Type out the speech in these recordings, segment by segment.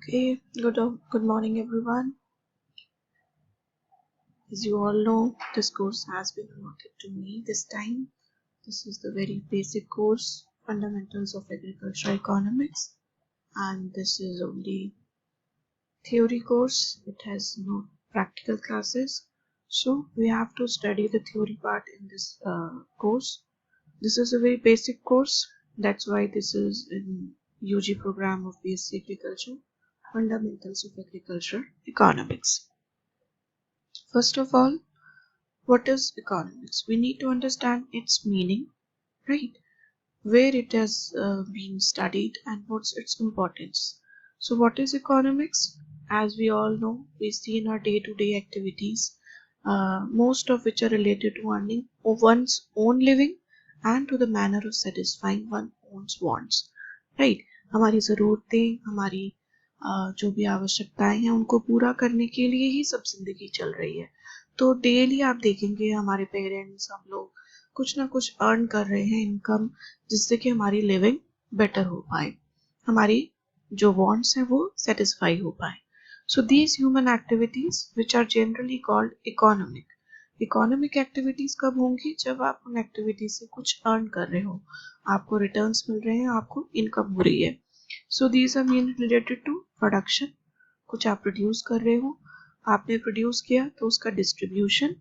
Okay, good morning everyone. As you all know, this course has been allotted to me this time. This is the very basic course, Fundamentals of Agricultural Economics, and this is only theory course. It has no practical classes, so we have to study the theory part in this course. This is a very basic course. That's why this is in UG program of BSc Agriculture, Fundamentals of Agricultural Economics. First of all, what is economics? We need to understand its meaning, right? Where it has been studied and what's its importance. So, what is economics? As we all know, we see in our day-to-day activities, most of which are related to earning one's own living and to the manner of satisfying one's own wants, right? हमारी ज़रूरतें, हमारी जो भी आवश्यकताएं हैं उनको पूरा करने के लिए ही सब जिंदगी चल रही है। तो डेली आप देखेंगे हमारे पेरेंट्स, हम लोग कुछ ना कुछ अर्न कर रहे हैं इनकम, जिससे कि हमारी लिविंग बेटर हो पाए, हमारी जो वांट्स हैं वो सेटिस्फाई हो पाए। So these human activities which are generally called economic activities कब होंगी? जब आप उन एक्टिविटीज से कुछ अर्न कर रहे हो, आपको रिटर्न्स मिल रहे हैं, आपको इनकम हो रही है। So these are main related to production. कुछ आप प्रोड्यूस कर रहे हो, आपने प्रोड्यूस किया तो उसका डिस्ट्रीब्यूशन,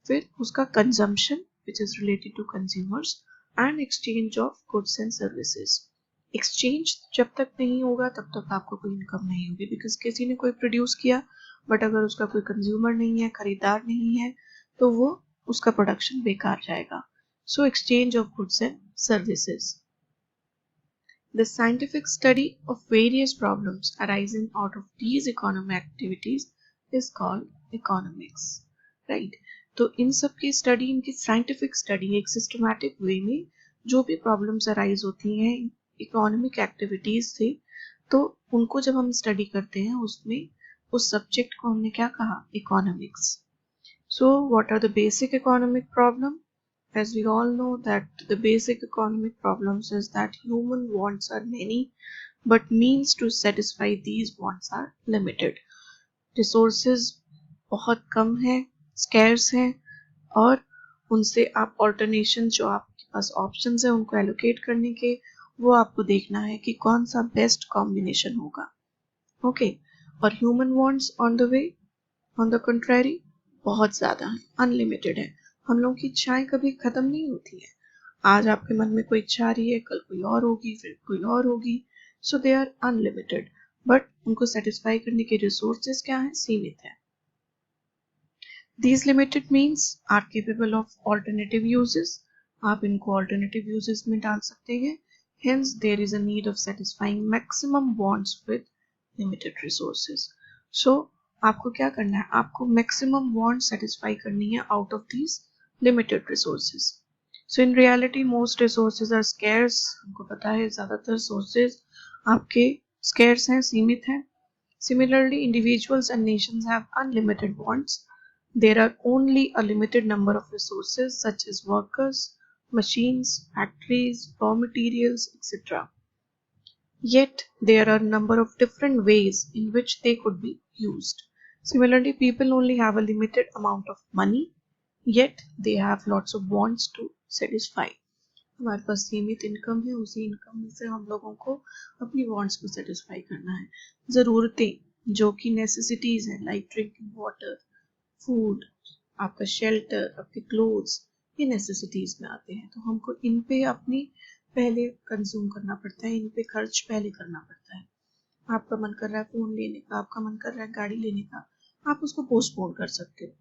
फिर उसका consumption which is related to consumers and exchange of goods and services. Exchange जब तक नहीं होगा तब तक आपको कोई इनकम नहीं होगी, बिकॉज किसी ने कोई प्रोड्यूस किया बट अगर उसका कोई कंज्यूमर नहीं है, खरीदार नहीं है, तो वो उसका प्रोडक्शन बेकार जाएगा। So exchange of goods and services. The scientific study of various problems arising out of these economic activities is called economics, right? तो इन सब की स्टडी, इनकी साइंटिफिक स्टडी, एक सिस्टमैटिक वे में जो भी प्रॉब्लम्स अराइज होती हैं इकोनॉमिक एक्टिविटीज से, तो उनको जब हम स्टडी करते हैं उसमें उस सब्जेक्ट को हमने क्या कहा? Economics. So what are the basic economic problem? As we all know that the basic economic problems is that human wants are many, but means to satisfy these wants are limited. Resources बहुत कम है, scarce है, और उनसे आप alternation, जो आपके पास options है उनको allocate करने के, वो आपको देखना है कि कौन सा best combination होगा। Okay, और human wants on the way, on the contrary, बहुत ज़्यादा है, unlimited है। हम लोगों की इच्छाएं कभी खत्म नहीं होती है। आज आपके मन में कोई इच्छा आ रही है, कल कोई और होगी, फिर कोई और होगी। So they are unlimited, but उनको सेटिस्फाई करने के रिसोर्सेज क्या है? सीमित है। These limited means are capable of alternative uses. आप इनको ऑल्टरनेटिव यूजेस में डाल सकते हैं। Hence there is a need of satisfying maximum wants with limited resources. So आपको क्या करना है? आपको मैक्सिमम वांट सेटिस्फाई करनी है out of these limited resources. So in reality most resources are scarce. हमको पता है ज़्यादातर sources आपके scarce हैं, सीमित हैं। Similarly, individuals and nations have unlimited wants. There are only a limited number of resources such as workers, machines, factories, raw materials, etc. Yet there are a number of different ways in which they could be used. Similarly, people only have a limited amount of money, yet they have lots of wants to satisfy. हमारे पास सीमित income है, उसी income में से हम लोगों को अपनी वांट्स को सेटिस्फाई करना है। ज़रूरतें जो कि नेसेसिटीज हैं, लाइक ड्रिंकिंग वाटर, फूड, आपका शेल्टर, आपके क्लोथ्स, ये नेसेसिटीज में आते हैं। तो हमको इन पे अपनी पहले कंज्यूम करना पड़ता है, इन पे खर्च पहले करना पड़ता है। आपका मन कर रहा है फ़ोन लेने का, आपका मन कर रहा है गाड़ी लेने का, आप उसको पोस्टपोन कर सकते हो,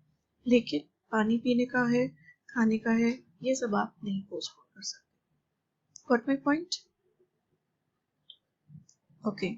लेकिन पानी पीने का है, खाने का है, ये सब आप नहीं पोस्टपोन कर सकते। Got my point? Okay.